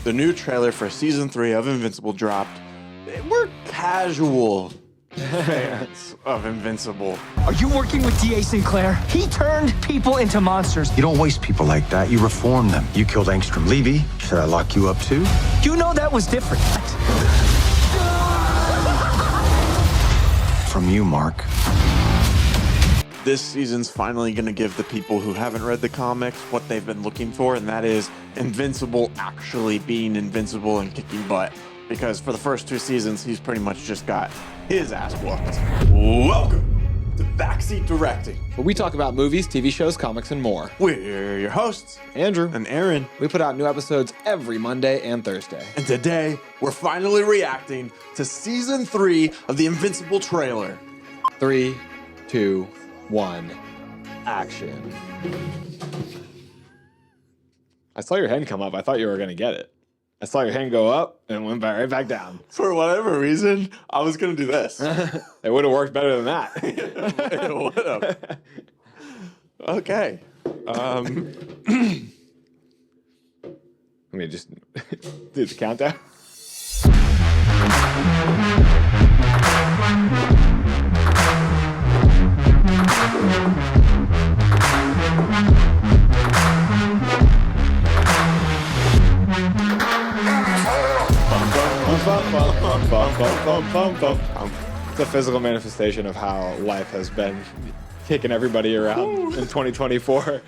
The new trailer for season 3 of Invincible dropped. We're casual fans of Invincible. Are you working with D.A. Sinclair? He turned people into monsters. You don't waste people like that. You reform them. You killed Angstrom Levy. Should I lock you up too? You know that was different. From you, Mark. This season's finally going to give the people who haven't read the comics what they've been looking for, and that is Invincible actually being invincible and kicking butt. Because for the first 2 seasons, he's pretty much just got his ass whooped. Welcome to Backseat Directing, where we talk about movies, TV shows, comics, and more. We're your hosts, Andrew and Arron. We put out new episodes every Monday and Thursday. And today, we're finally reacting to season 3 of the Invincible trailer. 3, 2, 1, action. I saw your hand come up. I thought you were going to get it. I saw your hand go up and went right back down. For whatever reason, I was going to do this. It would have worked better than that. It would have. Okay. Let me just do the countdown. It's a physical manifestation of how life has been kicking everybody around in 2024.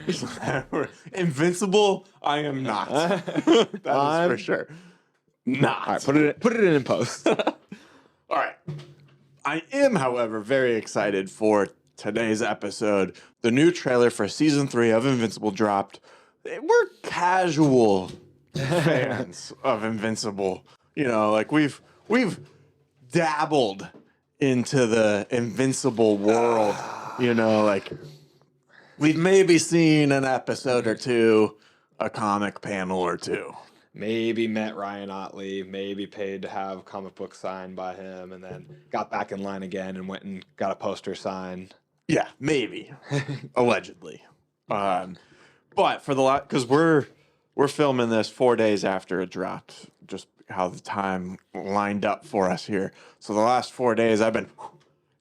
Invincible, I am not. That is for sure. Not. All right, put it in post. All right. I am, however, very excited for today's episode. The new trailer for season 3 of Invincible dropped. We're casual fans of Invincible. You know, like we've dabbled into the Invincible world. You know, like we've maybe seen an episode or two, a comic panel or two. Maybe met Ryan Otley, maybe paid to have comic book signed by him, and then got back in line again and went and got a poster signed. Yeah, maybe. Allegedly. But for the because we're filming this 4 days after it dropped, just how the time lined up for us here. So the last 4 days I've been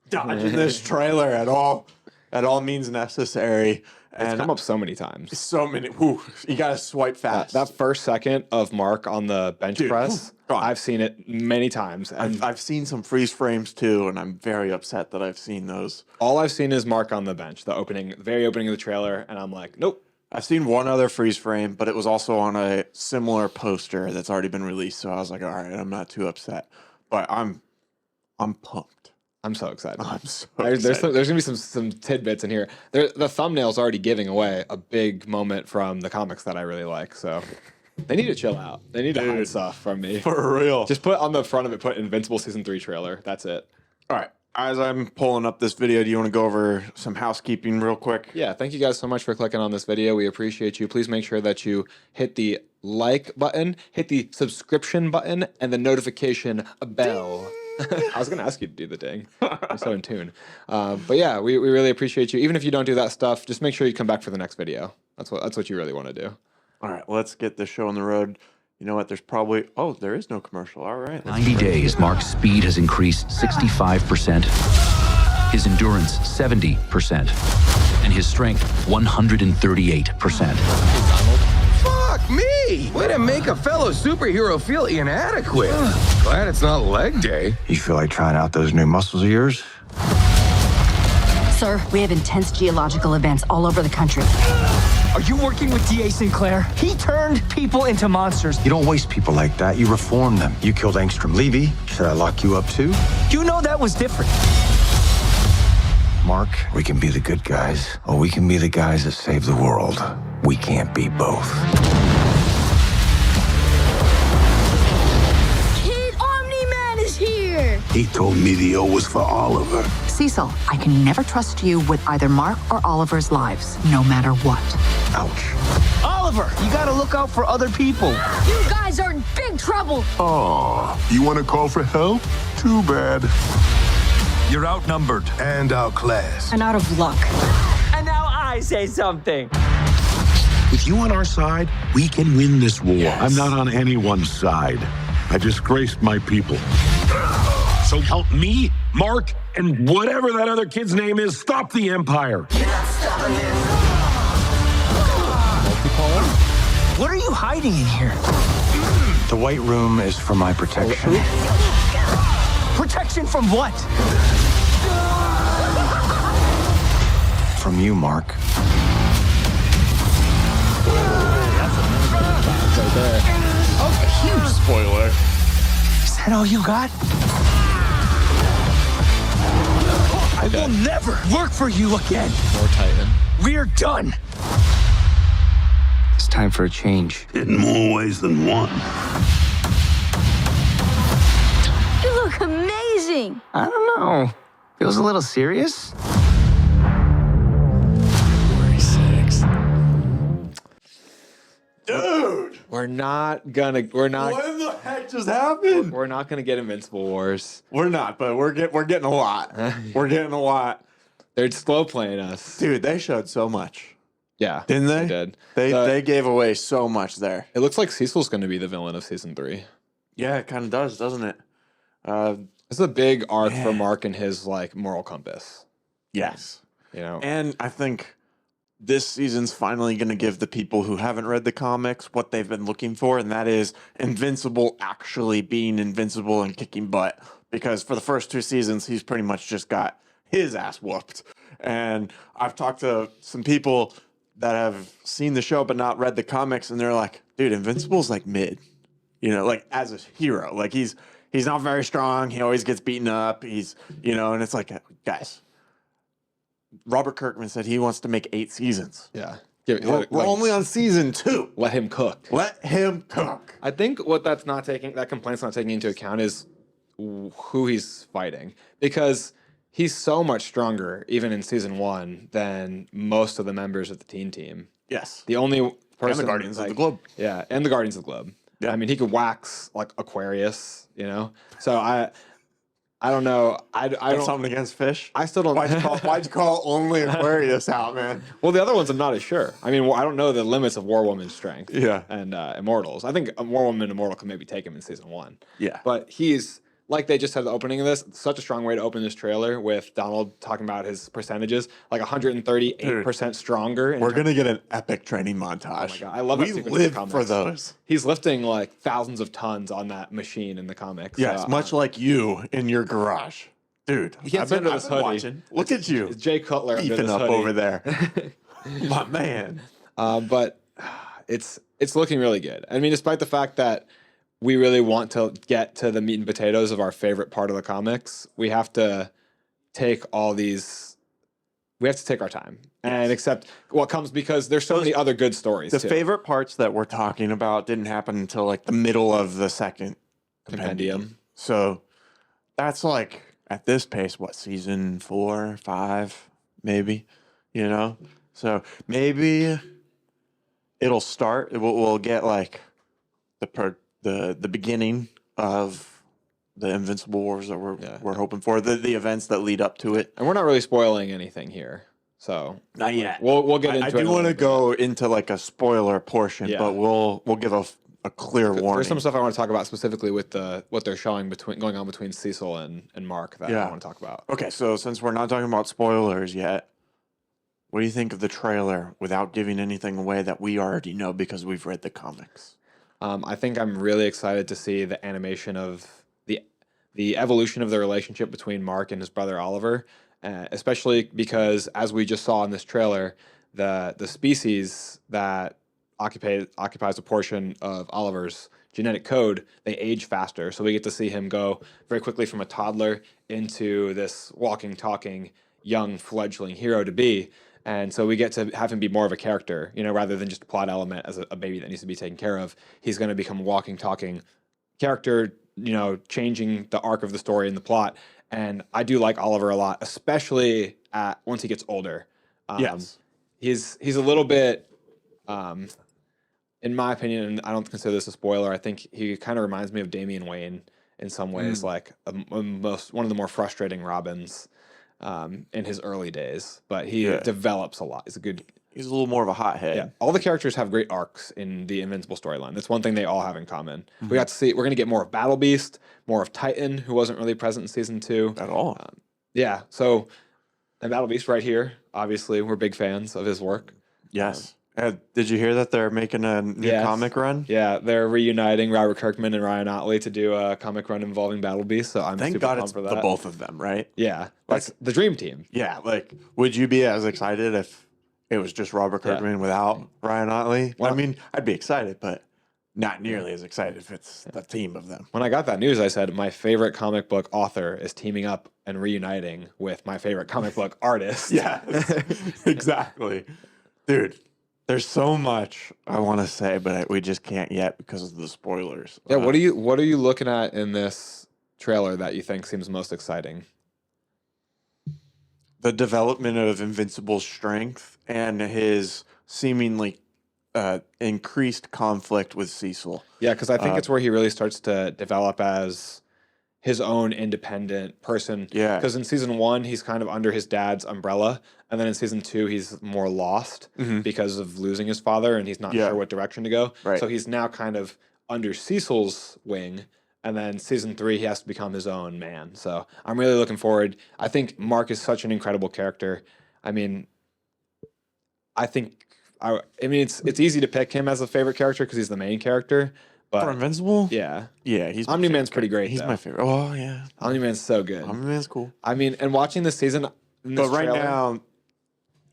dodging this trailer at all means necessary. And It's come up so many times. so many. Whew, you gotta swipe fast. That first second of Mark on the bench press, God. I've seen it many times. And I've seen some freeze frames too, and I'm very upset that I've seen those. all I've seen is Mark on the bench, the very opening of the trailer, and I'm like, nope. I've seen one other freeze frame, but it was also on a similar poster that's already been released. So I was like, all right, I'm not too upset, but I'm pumped. I'm so excited. I'm so There's excited. gonna be some tidbits in here. The thumbnail's already giving away a big moment from the comics that I really like. So they need to chill out. They need to hide stuff from me. For real. Just put on the front of it, put Invincible Season 3 trailer. That's it. All right. As I'm pulling up this video, do you want to go over some housekeeping real quick? Yeah, thank you guys so much for clicking on this video. We appreciate you. Please make sure that you hit the like button, hit the subscription button, and the notification bell. I was going to ask you to do the ding. I'm so in tune. But yeah, we really appreciate you. Even if you don't do that stuff, just make sure you come back for the next video. That's what you really want to do. All right, let's get this show on the road. You know what? There's probably... Oh, there is no commercial. All right. 90 days, Mark's speed has increased 65%, his endurance 70%, and his strength 138%. Fuck me! Way to make a fellow superhero feel inadequate. Glad it's not leg day. You feel like trying out those new muscles of yours? Sir, we have intense geological events all over the country. Are you working with D.A. Sinclair? He turned people into monsters. You don't waste people like that. You reform them. You killed Angstrom Levy. Should I lock you up too? You know that was different. Mark, we can be the good guys, or we can be the guys that save the world. We can't be both. Kid Omni-Man is here! He told me the O was for Oliver. Cecil, I can never trust you with either Mark or Oliver's lives, no matter what. Ouch. Oliver, you gotta look out for other people. You guys are in big trouble! Oh, you want to call for help? Too bad. You're outnumbered and outclassed. And out of luck. And now I say something. With you on our side, we can win this war. Yes. I'm not on anyone's side. I disgraced my people. So help me, Mark, and whatever that other kid's name is, stop the Empire. What are you hiding in here? The White Room is for my protection. Protection from what? From you, Mark. A huge spoiler. Is that all you got? I will never work for you again. More Titan. We're done. It's time for a change. In more ways than one. You look amazing. I don't know. Feels a little serious. 46. Dude, We're not gonna what the heck just happened? we're not gonna get Invincible Wars. We're not, but we're getting a lot. We're getting a lot. They're slow playing us. Dude, they showed so much. Yeah. Didn't they? did. They gave away so much there. It looks like Cecil's gonna be the villain of season 3. Yeah, it kind of does, doesn't it? It's a big arc for Mark and his like moral compass. Yes. You know? And I think this season's finally going to give the people who haven't read the comics what they've been looking for, and that is Invincible actually being invincible and kicking butt. Because for the first 2 seasons, he's pretty much just got his ass whooped. And I've talked to some people that have seen the show but not read the comics, and they're like, dude, Invincible's like mid. You know, like as a hero. Like he's not very strong. He always gets beaten up. He's, you know, and it's like, guys, Robert Kirkman said he wants to make 8 seasons. Yeah. We're only on season 2. Let him cook. Let him cook. I think what that complaint's not taking into account is who he's fighting, because he's so much stronger even in season 1 than most of the members of the teen team. Yes. The only person, And the Guardians of the Globe. Yeah, and the Guardians of the Globe. Yeah. I mean, he could wax like Aquarius, you know. So I don't know. I don't. Something against fish. I still don't. Why'd you call only Aquarius out, man? Well, the other ones I'm not as sure. I mean, I don't know the limits of War Woman's strength. Yeah. And Immortals. I think War Woman Immortal could maybe take him in season 1. Yeah. But he's, like they just said at the opening of this, such a strong way to open this trailer with Donald talking about his percentages, like 138% stronger. We're gonna get an epic training montage. Oh my God, I love that We sequence in live the comics. for those. He's lifting like thousands of tons on that machine in the comics. Yes, much like you in your garage. Dude, He gets I've under been this hoodie. watching. Look at you. It's Jay Cutler under beefing this up hoodie. over there. My man. But it's looking really good. I mean, despite the fact that we really want to get to the meat and potatoes of our favorite part of the comics, we have to take all these. We have to take our time and accept what comes, because there's so many other good stories. The too. favorite parts that we're talking about didn't happen until like the middle of the second Compendium. So that's like at this pace, what, season 4, 5, maybe, you know? So maybe it'll start. We'll get like the beginning of the Invincible Wars that we're hoping for, the events that lead up to it. And we're not really spoiling anything here, so Not yet. We'll get into I it. do want to go into like a spoiler portion, Yeah. but we'll give a clear warning. There's some stuff I want to talk about specifically with what they're showing going on between Cecil and Mark that I want to talk about. Okay, so since we're not talking about spoilers yet, what do you think of the trailer without giving anything away that we already know because we've read the comics? I think I'm really excited to see the animation of the evolution of the relationship between Mark and his brother Oliver, especially because, as we just saw in this trailer, the species that occupies a portion of Oliver's genetic code, they age faster. So we get to see him go very quickly from a toddler into this walking, talking, young, fledgling hero to be. And so we get to have him be more of a character, you know, rather than just a plot element as a baby that needs to be taken care of. He's going to become a walking, talking character, you know, changing the arc of the story and the plot. And I do like Oliver a lot, especially once he gets older. Yes. He's a little bit, in my opinion, and I don't consider this a spoiler, I think he kind of reminds me of Damian Wayne in some ways, like one of the more frustrating Robins in his early days. But he develops a lot. He's a little more of a hothead. Yeah, all the characters have great arcs in the Invincible storyline. That's one thing they all have in common. Mm-hmm. We got to see. We're gonna get more of Battle Beast, more of Titan, who wasn't really present in season 2 At all. Yeah, so and Battle Beast right here. Obviously, we're big fans of his work. Yes. Did you hear that they're making a new Yes. comic run? Yeah, they're reuniting Robert Kirkman and Ryan Ottley to do a comic run involving Battle Beast. So I'm Thank super God pumped it's for the that. both of them, right? Yeah, that's the dream team. Yeah, like, would you be as excited if it was just Robert Yeah. Kirkman without Ryan Ottley? Well- I mean, I'd be excited, but not nearly as excited if it's the team of them. When I got that news, I said my favorite comic book author is teaming up and reuniting with my favorite comic book artist. Yeah, exactly. Dude, there's so much I want to say, but we just can't yet because of the spoilers. Yeah, what are you looking at in this trailer that you think seems most exciting? The development of Invincible's strength and his seemingly increased conflict with Cecil. Yeah, because I think it's where he really starts to develop as his own independent person. Yeah. Because in season 1, he's kind of under his dad's umbrella. And then in season 2, he's more lost because of losing his father and he's not Yeah. sure what direction to go. Right. So he's now kind of under Cecil's wing. And then season 3, he has to become his own man. So I'm really looking forward. I think Mark is such an incredible character. I mean, it's easy to pick him as a favorite character because he's the main character. For But Invincible? yeah, Yeah, he's my Omni-Man's favorite pretty character. great. He's though. my favorite. Oh, yeah. Omni-Man's so good. Omni-Man's cool. I mean, and watching this season, in this But right trailer- now,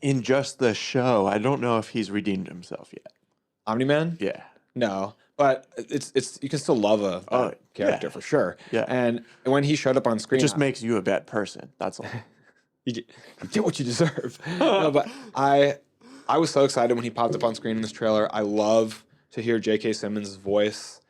in just the show, I don't know if he's redeemed himself yet. Omni-Man, Yeah. no, but it's you can still love a character yeah. for sure. Yeah. And when he showed up on screen, It just makes you a bad person. That's all. you get what you deserve. No, but I was so excited when he popped up on screen in this trailer. I love to hear J.K. Simmons' voice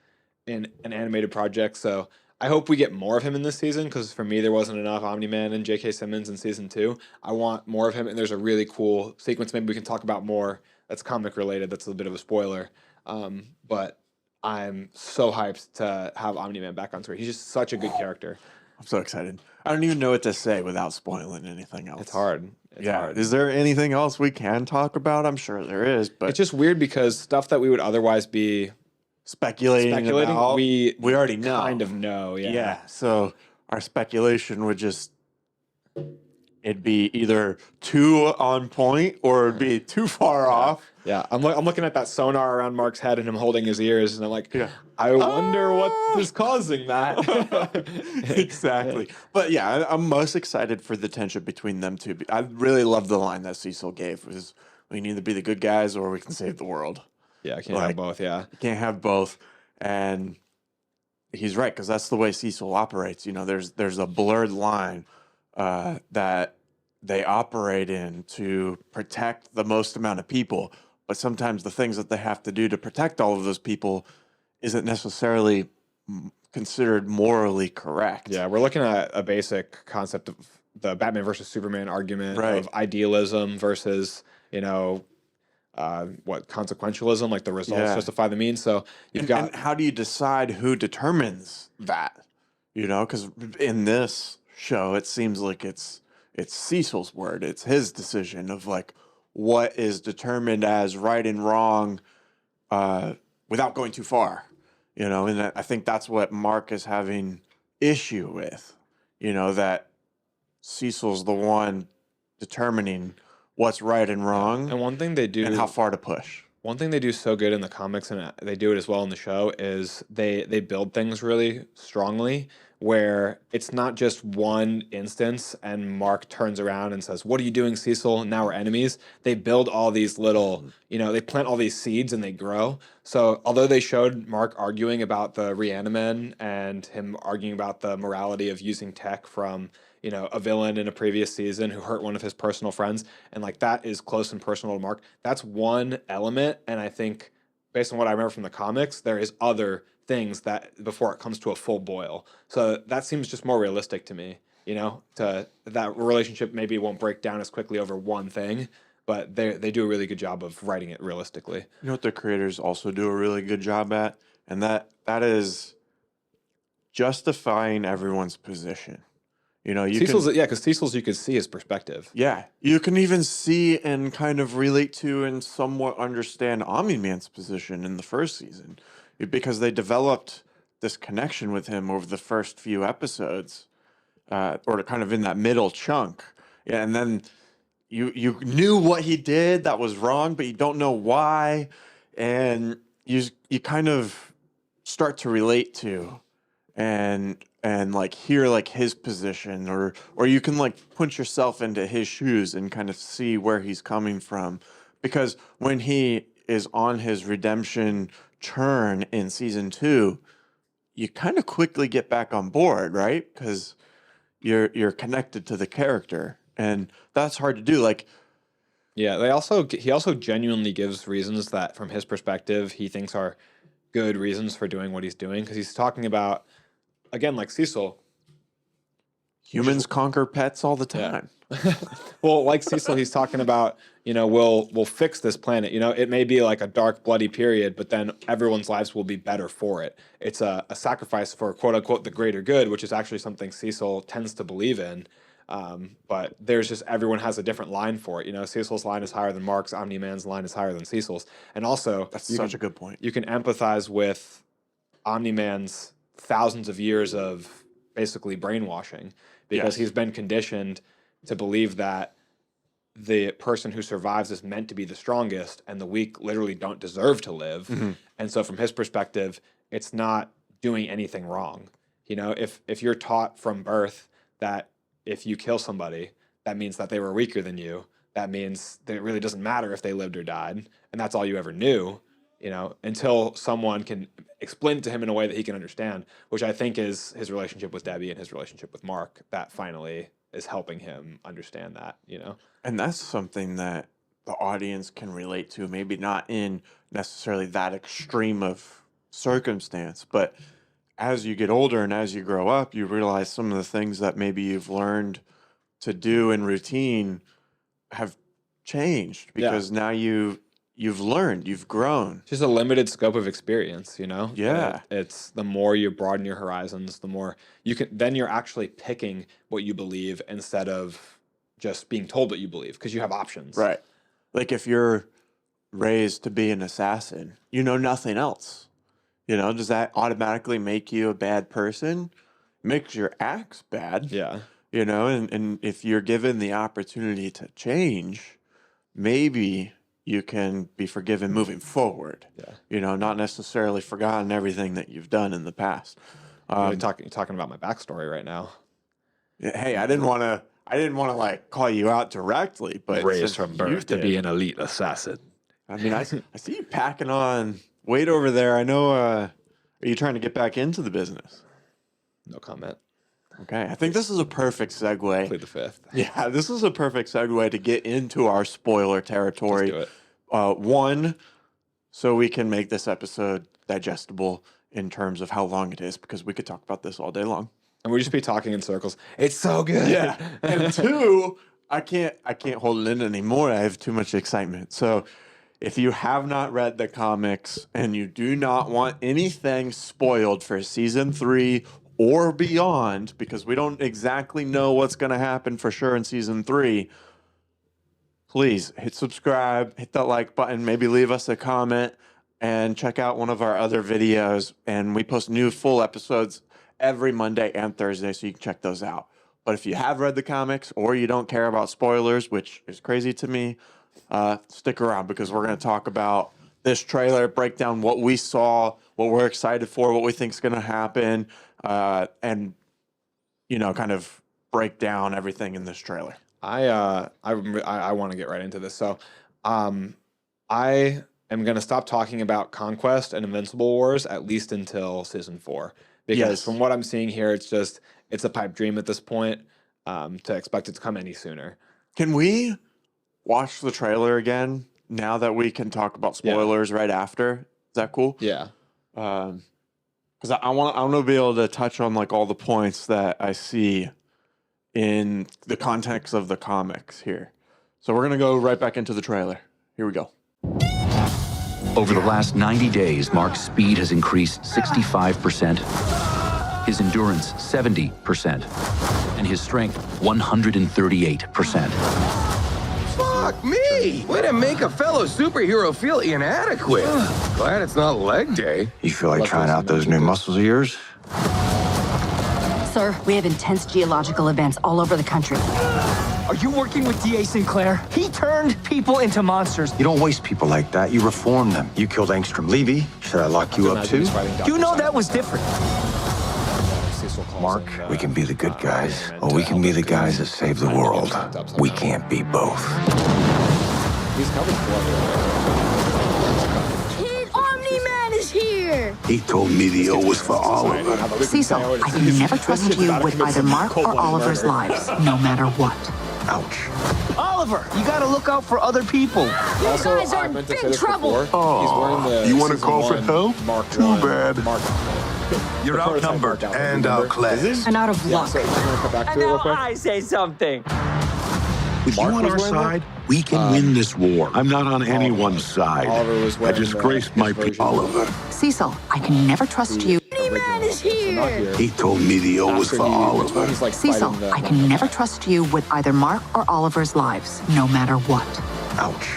in an animated project. So I hope we get more of him in this season because for me there wasn't enough Omni-Man and J.K. Simmons in season 2. I want more of him, and there's a really cool sequence. Maybe we can talk about more. That's comic related. That's a bit of a spoiler. But I'm so hyped to have Omni-Man back on screen. He's just such a good character. I'm so excited. I don't even know what to say without spoiling anything else. It's hard. It's hard. Is there anything else we can talk about? I'm sure there is, but It's just weird because stuff that we would otherwise be speculating about, we already know. kind of know. Yeah. Yeah. So our speculation would just it'd be either too on point or it'd be too far off. Yeah, I'm looking at that sonar around Mark's head and him holding his ears, and I'm like, Yeah. I wonder what is causing that. Exactly. But yeah, I'm most excited for the tension between them two. I really love the line that Cecil gave was we can either be the good guys or we can save the world. Yeah, I can't have both. Yeah, You can't have both. And he's right, because that's the way Cecil operates. You know, there's a blurred line that they operate in to protect the most amount of people. But sometimes the things that they have to do to protect all of those people isn't necessarily considered morally correct. yeah. We're looking at a basic concept of the Batman versus Superman argument Right. of idealism versus consequentialism, like the results Yeah. justify the means. So you've got And how do you decide who determines that? You know, because in this show, it seems like it's Cecil's word. It's his decision of like what is determined as right and wrong without going too far. You know, and I think that's what Mark is having issue with. You know, that Cecil's the one determining what's right and wrong and one thing they do and how far to push. One thing they do so good in the comics, and they do it as well in the show, is they build things really strongly where it's not just one instance and Mark turns around and says, "What are you doing, Cecil? Now we're enemies." They build all these little, they plant all these seeds and they grow. So although they showed Mark arguing about the Reanimen and him arguing about the morality of using tech from a villain in a previous season who hurt one of his personal friends, and like that is close and personal to Mark. That's one element, and I think based on what I remember from the comics, there is other things that before it comes to a full boil. So that seems just more realistic to me. To that relationship maybe won't break down as quickly over one thing, but they do a really good job of writing it realistically. You know what the creators also do a really good job at, and that is justifying everyone's position. You know, you Cecil's, can, yeah, because Cecil's, you could see his perspective. yeah, you can even see and kind of relate to and somewhat understand Omni-Man's position in the first season because they developed this connection with him over the first few episodes, or kind of in that middle chunk. Yeah, and then you knew what he did that was wrong, but you don't know why, and you kind of start to relate to and like hear like his position, or you can like put yourself into his shoes and kind of see where he's coming from, because when he is on his redemption turn in season 2, you kind of quickly get back on board, right? Because you're connected to the character, and that's hard to do. Like, Yeah, he also genuinely gives reasons that, from his perspective, he thinks are good reasons for doing what he's doing. Because he's talking about, again, like Cecil. humans conquer pets all the Yeah. time. Well, like Cecil, he's talking about, we'll fix this planet. It may be like a dark, bloody period, but then everyone's lives will be better for it. It's a sacrifice for, quote unquote, the greater good, which is actually something Cecil tends to believe in. But there's just, everyone has a different line for it. Cecil's line is higher than Mark's, Omni-Man's line is higher than Cecil's. And also, That's such a good point. you can empathize with Omni-Man's thousands of years of basically brainwashing, because Yes. he's been conditioned to believe that the person who survives is meant to be the strongest, and the weak literally don't deserve to live. Mm-hmm. And so from his perspective, it's not doing anything wrong. If you're taught from birth that if you kill somebody, that means that they were weaker than you, that means that it really doesn't matter if they lived or died, and that's all you ever knew, until someone can explain it to him in a way that he can understand, which I think is his relationship with Debbie and his relationship with Mark that finally is helping him understand that. And that's something that the audience can relate to, maybe not in necessarily that extreme of circumstance, but as you get older and as you grow up, you realize some of the things that maybe you've learned to do in routine have changed because now you've learned, you've grown. Just a limited scope of experience, Yeah. It's the more you broaden your horizons, the more then you're actually picking what you believe instead of just being told what you believe, because you have options. Right. Like if you're raised to be an assassin, you know nothing else. Does that automatically make you a bad person? It makes your acts bad. Yeah. And if you're given the opportunity to change, maybe you can be forgiven moving forward. Yeah. Not necessarily forgotten everything that you've done in the past. You're talking about my backstory right now. Hey, I didn't want to like call you out directly, but Raised since from you birth to did- be an elite assassin. I mean, I see you packing on weight over there. I know. Are you trying to get back into the business? No comment. Okay, I think this is a perfect segue. Plead the fifth. Yeah, this is a perfect segue to get into our spoiler territory. Let's do it. One, so we can make this episode digestible in terms of how long it is, because we could talk about this all day long. And we just be talking in circles. It's so good. Yeah. And two, I can't hold it in anymore. I have too much excitement. So if you have not read the comics and you do not want anything spoiled for season 3 or beyond, because we don't exactly know what's going to happen for sure in season 3, please hit subscribe, hit that like button, maybe leave us a comment, and check out one of our other videos. And we post new full episodes every Monday and Thursday, so you can check those out. But if you have read the comics or you don't care about spoilers, which is crazy to me, stick around, because we're going to talk about this trailer, break down what we saw, what we're excited for, what we think is going to happen, and kind of break down everything in this trailer. I want to get right into this. So, I am going to stop talking about Conquest and Invincible Wars at least until season 4, because Yes. from what I'm seeing here, it's a pipe dream at this point. To expect it to come any sooner. Can we watch the trailer again now that we can talk about spoilers right after? Is that cool? Yeah. Because I want to be able to touch on like all the points that I see in the context of the comics here. So we're gonna go right back into the trailer. Here we go. Over the last 90 days, Mark's speed has increased 65%, his endurance 70%, and and his strength 138%. Fuck me! Way to make a fellow superhero feel inadequate. Glad it's not leg day. You feel like trying out those new muscles of yours? Sir, we have intense geological events all over the country. Are you working with DA Sinclair? He turned people into monsters. You don't waste people like that. You reform them. You killed Angstrom Levy. Should I lock you up too? You know that was different. Mark, we can be the good guys, or we can be the guys that save the world. We can't be both. He's covered Kid Omni-Man is here! He told me the O was for Oliver. Cecil, I can never trust you with either Mark or Oliver's lives, no matter what. Ouch. Oliver, you gotta look out for other people. Also, guys are I in meant to big say this trouble. before. He's wearing the You wanna season call for one help? Mark Too one bad. Mark. You're The prototype outnumbered Mark and remember? outclassed. And out of Yeah, luck. so you want to come back to it real quick? say something. With Mark you on was our wearing side, we can win this war. I'm not on anyone's side. Oliver was I wearing disgraced the- my his version. people. Oliver. Cecil, I can never trust you. Omni-Man is So not here! He told me the O was After for he- Oliver. He's like Cecil, fighting the- I can never trust you with either Mark or Oliver's lives, no matter what. Ouch.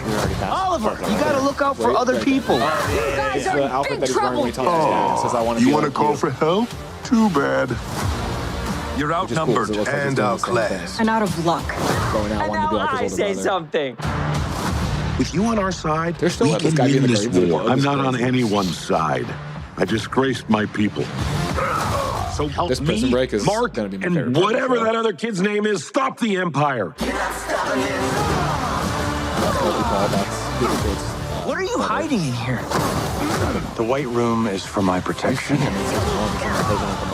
Oliver, you gotta look out for other people. You guys It's are the in outfit big that he's wearing trouble! when he talks to Stan. It says, I want to You be want to like call you. for help? Too bad. You're Which is cool, 'cause it looks like he's and doing the same outclassed. thing. And out of luck. Going out wanting to be like his older brother. something. With you on our side, They're still we letting can this guy be in win the this Guardians of the war. Globe. I'm It's not on crazy. anyone's side. I disgraced my people. So help This Prison me, Break is Mark, gonna be my and favorite part of the whatever show. that other kid's name is, stop the Empire. That's what we call that's good kids. What are you hiding in here? The White Room is for my protection.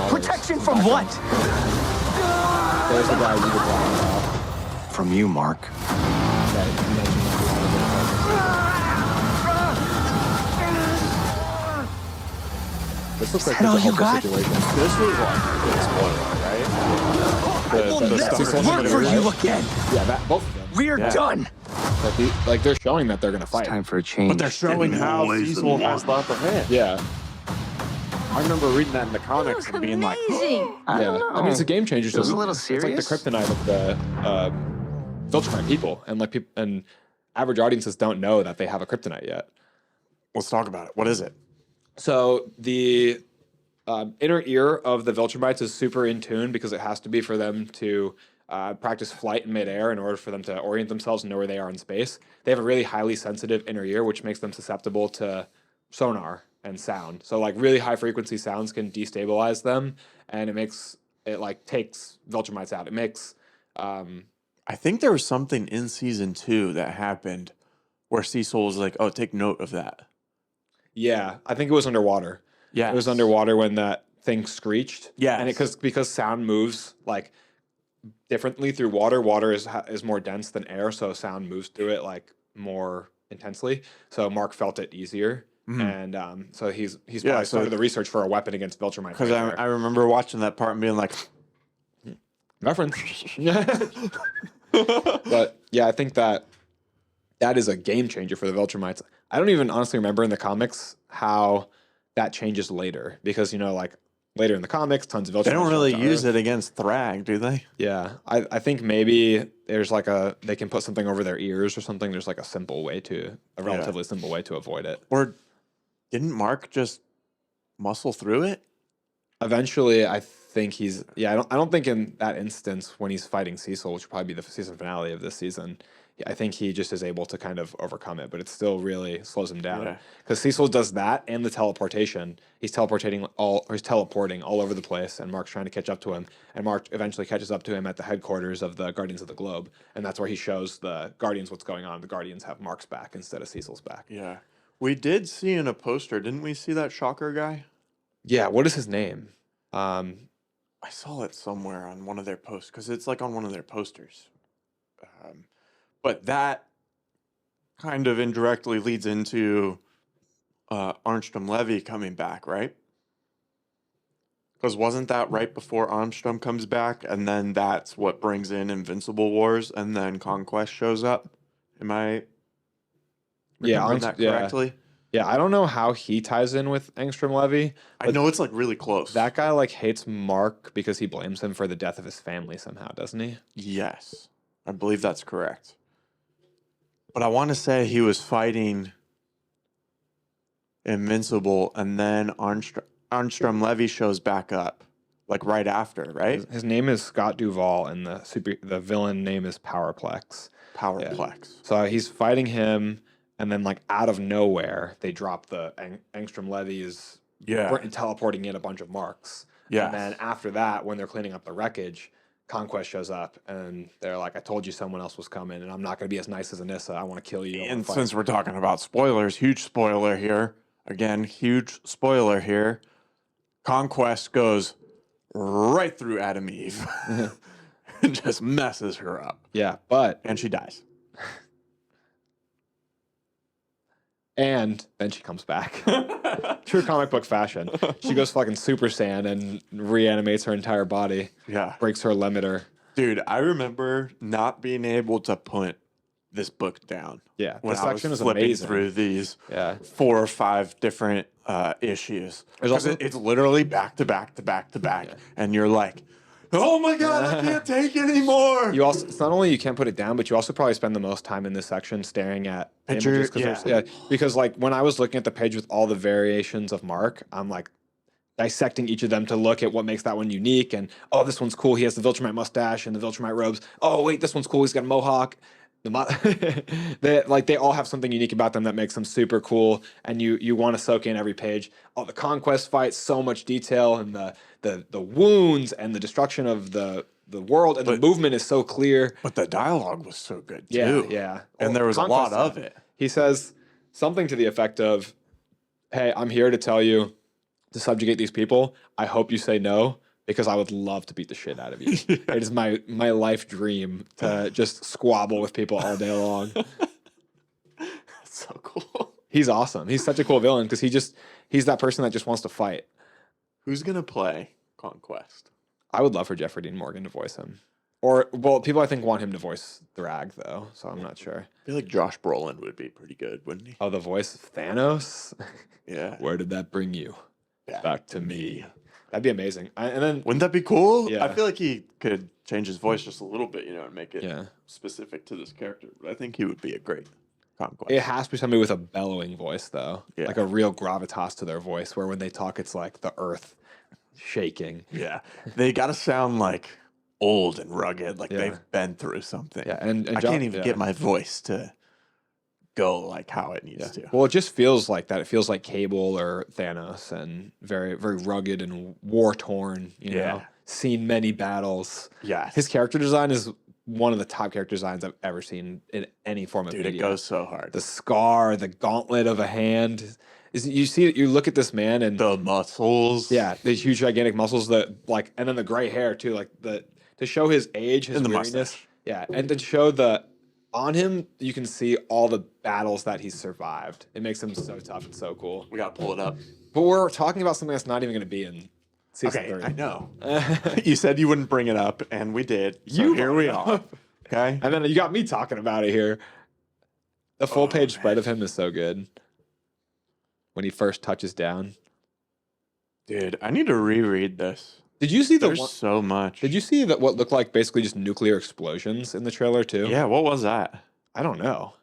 Protection from what? There's the guy you were talking about. From you, Mark. That you mentioned. This looks like that all such a you hopeless got? situation. This was like a spoiler, right? The stuff This from work the for right? you again. Yeah, that both of them. We're Yeah. done. Like they're showing that they're gonna fight. Time for a change. But they're showing how Always Cecil the has the upper hand. Yeah, I remember reading that in the You comics look and being like, amazing! yeah. I mean, it's a game changer. Feels so a little It's like the serious. kryptonite of the Viltrumite people, and like people and average audiences don't know that they have a kryptonite yet. let's talk about it. What is it? So the inner ear of the Viltrumites is super in tune because it has to be for them to practice flight in midair in order for them to orient themselves and know where they are in space. They have a really highly sensitive inner ear, which makes them susceptible to sonar and sound. So like really high frequency sounds can destabilize them, and it like takes Viltrumites out. It makes I think there was something in season 2 that happened where Cecil was like, oh, take note of that. yeah. I think it was underwater. Yeah. It was underwater when that thing screeched. Yes. And because sound moves like differently through water. Water is more dense than air, so sound moves through it like more intensely. So Mark felt it easier, and so he's probably started the research for a weapon against Viltrumite. Because I remember watching that part and being like, reference. But yeah, I think that is a game changer for the Viltrumites. I don't even honestly remember in the comics how that changes later, because like later in the comics, tons of Viltrumites they don't really jump to use Earth. it against Thrag, do they? Yeah, I think maybe there's like they can put something over their ears or something. There's like a relatively simple way to avoid it. Or didn't Mark just muscle through it? Eventually, I think I don't think in that instance when he's fighting Cecil, which will probably be the season finale of this season, I think he just is able to kind of overcome it, but it still really slows him down. Yeah. Because Cecil does that and the teleportation. He's teleporting all over the place, and Mark's trying to catch up to him. And Mark eventually catches up to him at the headquarters of the Guardians of the Globe, and that's where he shows the Guardians what's going on. The Guardians have Mark's back instead of Cecil's back. Yeah. We did see in a poster, didn't we see that Shocker guy? Yeah, what is his name? I saw it somewhere on one of their posts because it's like on one of their posters. But that kind of indirectly leads into Armstrong Levy coming back, right? Because wasn't that right before Armstrong comes back, and then that's what brings in Invincible Wars, and then Conquest shows up? Am I remembering that correctly? Yeah, I don't know how he ties in with Angstrom Levy. I know it's like really close. That guy like hates Mark because he blames him for the death of his family somehow, doesn't he? Yes, I believe that's correct. But I want to say he was fighting Invincible, and then Armstrong Levy shows back up, like right after, right? His name is Scott Duvall, and the villain name is Powerplex. Powerplex. So he's fighting him, and then like out of nowhere, they drop the Angstrom Levy is teleporting in a bunch of marks. Yeah. And then after that, when they're cleaning up the wreckage, Conquest shows up, and they're like, "I told you someone else was coming, and I'm not going to be as nice as Anissa. I want to kill you." And since we're talking about spoilers, huge spoiler here. Again, huge spoiler here. Conquest goes right through Adam Eve and just messes her up. Yeah, but And she dies. and then she comes back. True comic book fashion. She goes fucking Super Saiyan and reanimates her entire body. Yeah. Breaks her limiter. Dude, I remember not being able to put this book down. Yeah, when this I section was is flipping amazing. through these Yeah. 4 or 5 different issues. There's also- It's literally back to back to back to back, and you're like, "Oh my god, I can't take it anymore." You also, it's not only you can't put it down, but you also probably spend the most time in this section staring at Picture- images. Because like when I was looking at the page with all the variations of Mark, I'm like dissecting each of them to look at what makes that one unique. And oh, this one's cool. He has the Viltrumite mustache and the Viltrumite robes. Oh wait, this one's cool. He's got a mohawk. They all have something unique about them that makes them super cool, and you want to soak in every page. Oh, the Conquest fight, so much detail, and the wounds and the destruction of the world, and the movement is so clear. But the dialogue was so good too. Yeah. And there was a lot of it. He says something to the effect of, "Hey, I'm here to tell you to subjugate these people. I hope you say no, because I would love to beat the shit out of you. It is my life dream to just squabble with people all day long." So cool. He's awesome. He's such a cool villain because he's that person that just wants to fight. Who's gonna play Conquest? I would love for Jeffrey Dean Morgan to voice him. Or, well, people I think want him to voice Thrag, though, so I'm not sure. I feel like Josh Brolin would be pretty good, wouldn't he? Oh, the voice of Thanos? Yeah. Where did that bring you? Back to me. That'd be amazing. And then, Wouldn't that be cool? Yeah. I feel like he could change his voice just a little bit, and make it Yeah. specific to this character. But I think he would be a great Conquest. it has to be somebody with a bellowing voice, though. Yeah. Like a real gravitas to their voice, where when they talk, it's like the earth shaking. Yeah. They got to sound like old and rugged, like Yeah. they've been through something. Yeah, and I John- can't even yeah. get my voice to go like how it needs to. Well, it just feels like that. It feels like Cable or Thanos, and very, very rugged and war torn. You know, seen many battles. Yes. His character design is one of the top character designs I've ever seen in any form of Dude, media. it goes so hard. The scar, the gauntlet of a hand. You look at this man and The muscles. yeah, these huge gigantic muscles that and then the gray hair too, to show his age, his And the weariness. mustache. Yeah, and to show on him, you can see all the battles that he's survived. It makes him so tough and so cool. We got to pull it up. But we're talking about something that's not even going to be in season Okay, 3. I know. You said you wouldn't bring it up, and we did. So here we are. Okay. And then you got me talking about it here. The full page spread of him is so good. When he first touches down. Dude, I need to reread this. Did you see There's so much. Did you see that what looked like basically just nuclear explosions in the trailer too? Yeah, what was that? I don't know.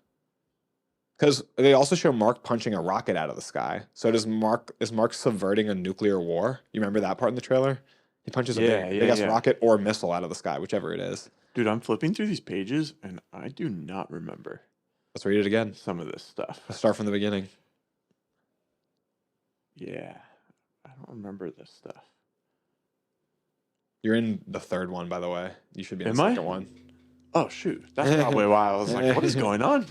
Because they also show Mark punching a rocket out of the sky. So is Mark subverting a nuclear war? You remember that part in the trailer? He punches a big ass rocket or missile out of the sky, whichever it is. Dude, I'm flipping through these pages, and I do not remember Let's read it again. some of this stuff. Let's start from the beginning. Yeah, I don't remember this stuff. You're in the third one, by the way. You should be in Am the I? second one. Oh, shoot. That's probably why I was like, what is going on?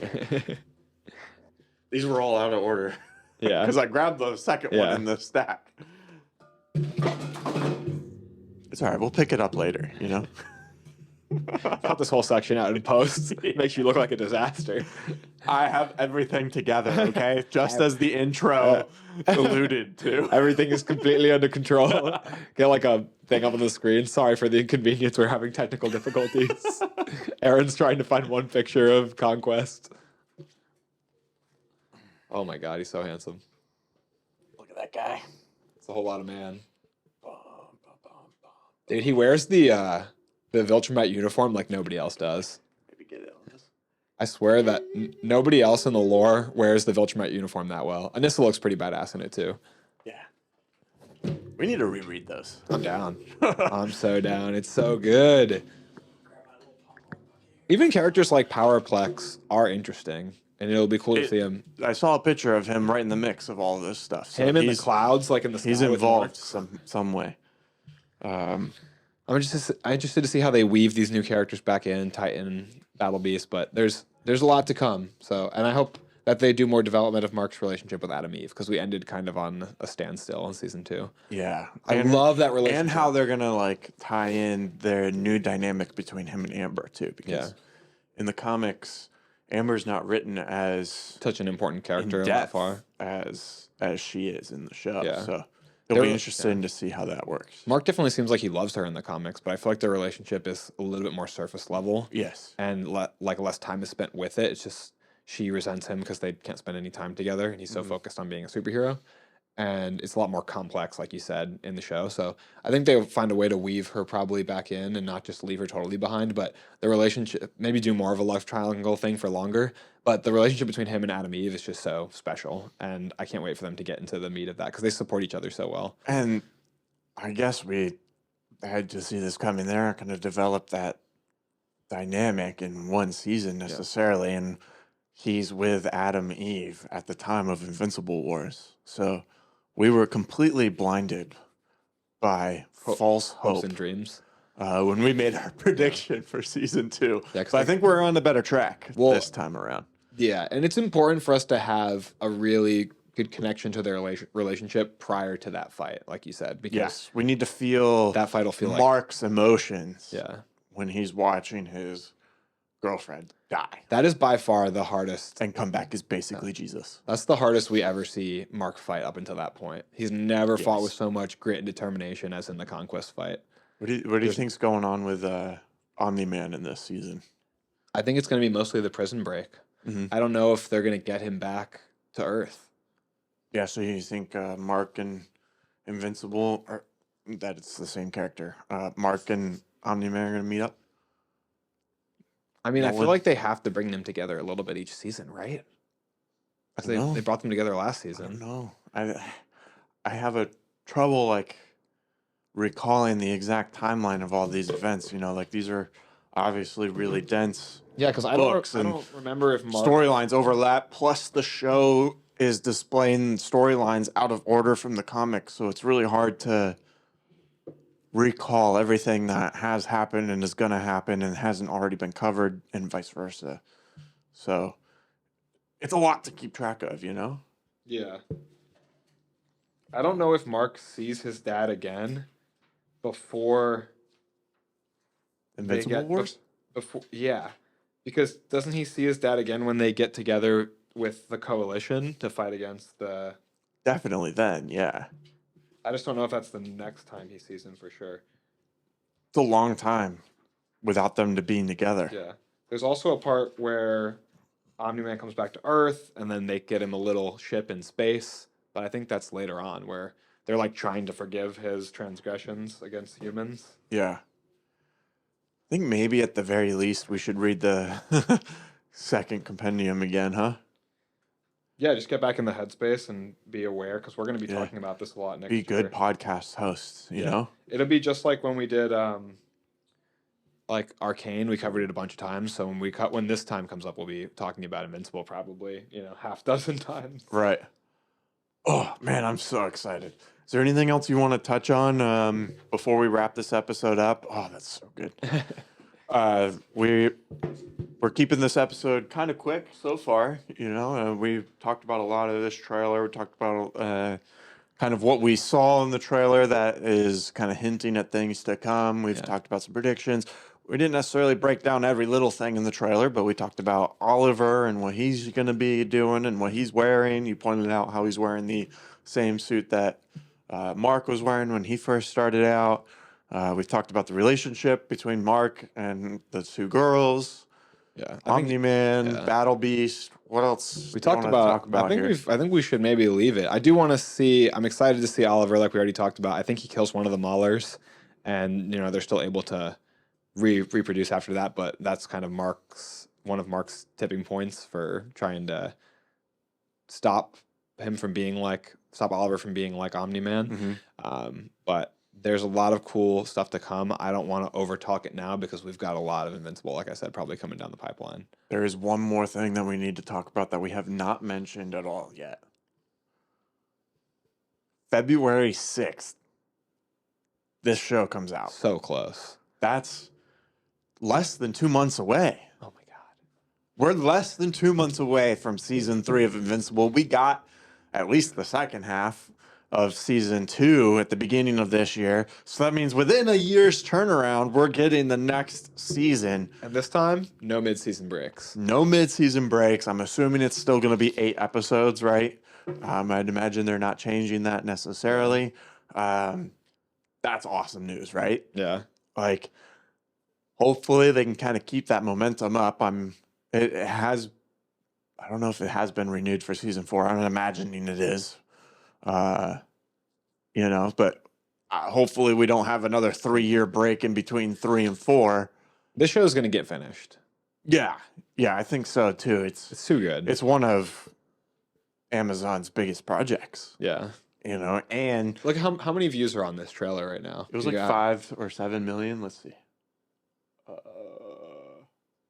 These were all out of order. Yeah. Because I grabbed the second one Yeah. in the stack. It's all right. We'll pick it up later, Cut this whole section out in post. Makes you look like a disaster. I have everything together, okay? Just as the intro alluded to. Everything is completely under control. Get like a thing up on the screen. Sorry for the inconvenience. We're having technical difficulties. Aaron's trying to find one picture of Conquest. Oh my God, he's so handsome. Look at that guy. It's a whole lot of man. Dude, he wears the Viltrumite uniform like nobody else does. Maybe get it on this. I swear that nobody else in the lore wears the Viltrumite uniform that well. Anissa looks pretty badass in it too. Yeah. We need to reread those. I'm down. I'm so down. It's so good. Even characters like Powerplex are interesting, and it'll be cool to see him. I saw a picture of him right in the mix of all this stuff. So Him in the clouds, like in the sky. He's with involved Mark. some way. I'm interested to see how they weave these new characters back in, Titan, Battle Beast, but there's a lot to come. So, and I hope that they do more development of Mark's relationship with Adam Eve, because we ended kind of on a standstill in season 2. Yeah. I love that relationship. And how they're gonna like tie in their new dynamic between him and Amber too. Because in the comics, Amber's not written as such an important character in that depth far as she is in the show. Yeah. So it'll be interesting to see how that works. Mark definitely seems like he loves her in the comics, but I feel like their relationship is a little bit more surface level. Yes. And like less time is spent with it. It's just she resents him because they can't spend any time together, and he's so focused on being a superhero. And it's a lot more complex, like you said, in the show. So I think they'll find a way to weave her probably back in and not just leave her totally behind. But the relationship, maybe do more of a love triangle thing for longer. But the relationship between him and Adam Eve is just so special. And I can't wait for them to get into the meat of that, because they support each other so well. And I guess we had to see this coming. They're not going to develop that dynamic in one season necessarily. And he's with Adam Eve at the time of Invincible Wars. So we were completely blinded by false Hopes hope and dreams. when we made our prediction for season 2. Yeah, 'cause but I think we're on a better track this time around. Yeah, and it's important for us to have a really good connection to their relationship prior to that fight, like you said. Because Yes, we need to feel that fight will feel Mark's emotions Yeah. when he's watching his girlfriend die that is by far the hardest. and come back as basically Jesus. That's the hardest we ever see Mark fight up until that point. He's never fought Yes. with so much grit and determination as in the Conquest fight. What do you think's going on with Omni-Man in this season? I think it's going to be mostly the prison break. Mhm. I don't know if they're going to get him back to Earth. Yeah, so you think Mark and Invincible, or that it's the same character, Mark and Omni-Man are going to meet up? I mean, I No feel one- like they have to bring them together a little bit each season, right? I don't know. They brought them together last I don't season. know. I have a trouble like recalling the exact timeline of all these events. You know, like these are obviously really dense Yeah, because I books and don't remember if Mark... storylines overlap. Plus, the show is displaying storylines out of order from the comics, so it's really hard to recall everything that has happened and is going to happen and hasn't already been covered, and vice versa. So it's a lot to keep track of, you know? Yeah. I don't know if Mark sees his dad again before they Invincible get Wars? before because doesn't he see his dad again when they get together with the coalition to fight against the... Definitely then, yeah. I just don't know if that's the next time he sees him for sure. It's a long time without them to being together. Yeah. There's also a part where Omni-Man comes back to Earth and then they get him a little ship in space. But I think that's later on where they're like trying to forgive his transgressions against humans. Yeah. I think maybe at the very least we should read the second compendium again, huh? Yeah, just get back in the headspace and be aware, because we're going to be talking about this a lot next Be year. good podcast hosts, you know? It'll be just like when we did like Arcane, we covered it a bunch of times. So when this time comes up, we'll be talking about Invincible probably, half dozen times. Right. Oh, man, I'm so excited. Is there anything else you want to touch on before we wrap this episode up? Oh, that's so good. We're keeping this episode kind of quick so far. We've talked about a lot of this trailer. We talked about kind of what we saw in the trailer that is kind of hinting at things to come. We've talked about some predictions. We didn't necessarily break down every little thing in the trailer, but we talked about Oliver and what he's going to be doing and what he's wearing. You pointed out how he's wearing the same suit that Mark was wearing when he first started out. We've talked about the relationship between Mark and the two girls. Yeah. Omni-Man, Battle Beast. What else? We talked about. I think we should maybe leave it. I do want to see. I'm excited to see Oliver, like we already talked about. I think he kills one of the Maulers, and they're still able to reproduce after that. But that's kind of one of Mark's tipping points for trying to stop Oliver from being like Omni-Man. But there's a lot of cool stuff to come. I don't want to overtalk it now because we've got a lot of Invincible, like I said, probably coming down the pipeline. There is one more thing that we need to talk about that we have not mentioned at all yet. February 6th, this show comes out. So close. That's less than 2 months away. Oh my God. We're less than 2 months away from season 3 of Invincible. We got at least the second half of season 2 at the beginning of this year. So that means within a year's turnaround, we're getting the next season. And this time, no mid-season breaks. No mid-season breaks. I'm assuming it's still going to be 8 episodes, right? I'd imagine they're not changing that necessarily. That's awesome news, right? Yeah. Like, hopefully they can kind of keep that momentum up. I don't know if it has been renewed for season 4. I'm imagining it is. But hopefully we don't have another 3-year break in between 3 and 4. This show is going to get finished. Yeah, I think so too. It's too good. It's one of Amazon's biggest projects. Yeah. And look how many views are on this trailer right now. It was 5 or 7 million. Let's see.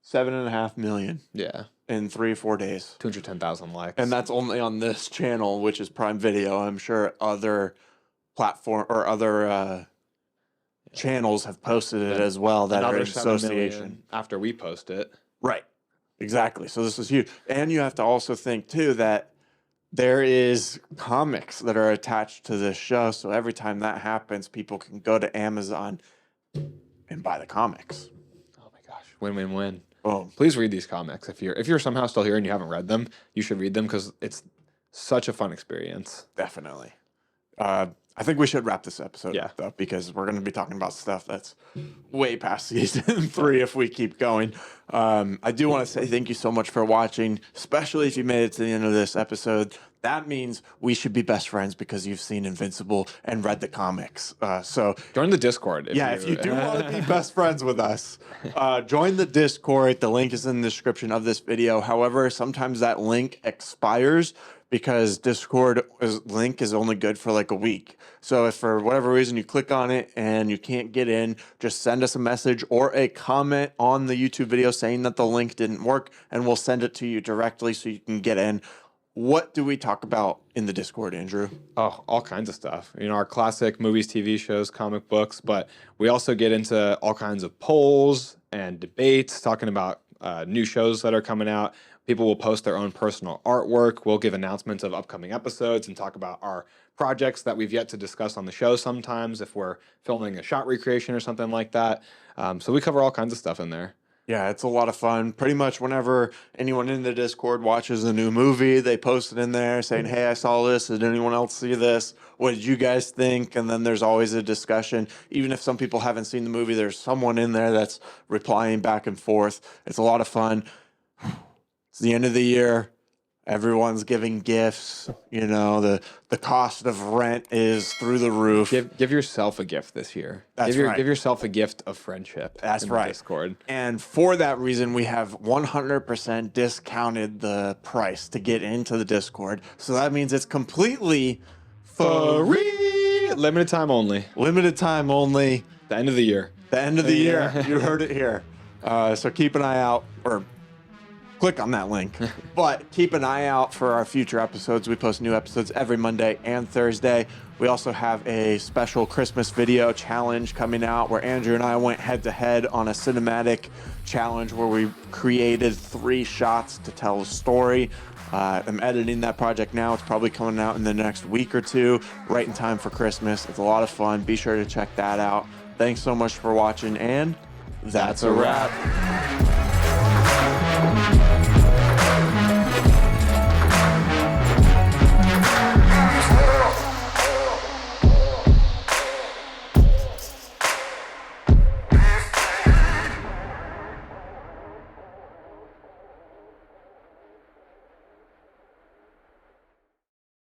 7.5 million. Yeah. In 3 or 4 days. 210,000 likes. And that's only on this channel, which is Prime Video. I'm sure other platform or other channels have posted it as well that are in association. After we post it. Right. Exactly. So this is huge. And you have to also think too that there is comics that are attached to this show. So every time that happens, people can go to Amazon and buy the comics. Oh my gosh. Win-win-win. Boom. Please read these comics. If you're somehow still here and you haven't read them, you should read them because it's such a fun experience. Definitely. I think we should wrap this episode up, though, because we're going to be talking about stuff that's way past season 3 if we keep going. I do want to say thank you so much for watching, especially if you made it to the end of this episode. That means we should be best friends because you've seen Invincible and read the comics. So join the Discord. If you do want to be best friends with us, join the Discord. The link is in the description of this video. However, sometimes that link expires because Discord link is only good for like a week. So if for whatever reason you click on it and you can't get in, just send us a message or a comment on the YouTube video saying that the link didn't work, and we'll send it to you directly so you can get in. What do we talk about in the Discord, Andrew? Oh, all kinds of stuff. Our classic movies, TV shows, comic books, but we also get into all kinds of polls and debates, talking about new shows that are coming out. People will post their own personal artwork. We'll give announcements of upcoming episodes and talk about our projects that we've yet to discuss on the show sometimes if we're filming a shot recreation or something like that. So we cover all kinds of stuff in there. Yeah, it's a lot of fun. Pretty much whenever anyone in the Discord watches a new movie, they post it in there saying, hey, I saw this. Did anyone else see this? What did you guys think? And then there's always a discussion. Even if some people haven't seen the movie, there's someone in there that's replying back and forth. It's a lot of fun. It's the end of the year. Everyone's giving gifts. The cost of rent is through the roof. Give yourself a gift this year. That's right. Give yourself a gift of friendship. That's right. Discord. And for that reason, we have 100% discounted the price to get into the Discord. So that means it's completely free. Limited time only. Limited time only. The end of the year. The end of the year. You heard it here. So keep an eye out, or click on that link. But keep an eye out for our future episodes. We post new episodes every Monday and Thursday. We also have a special Christmas video challenge coming out where Andrew and I went head-to-head on a cinematic challenge where we created 3 shots to tell a story. I'm editing that project now. It's probably coming out in the next week or 2, right in time for Christmas. It's a lot of fun. Be sure to check that out. Thanks so much for watching, and that's a wrap.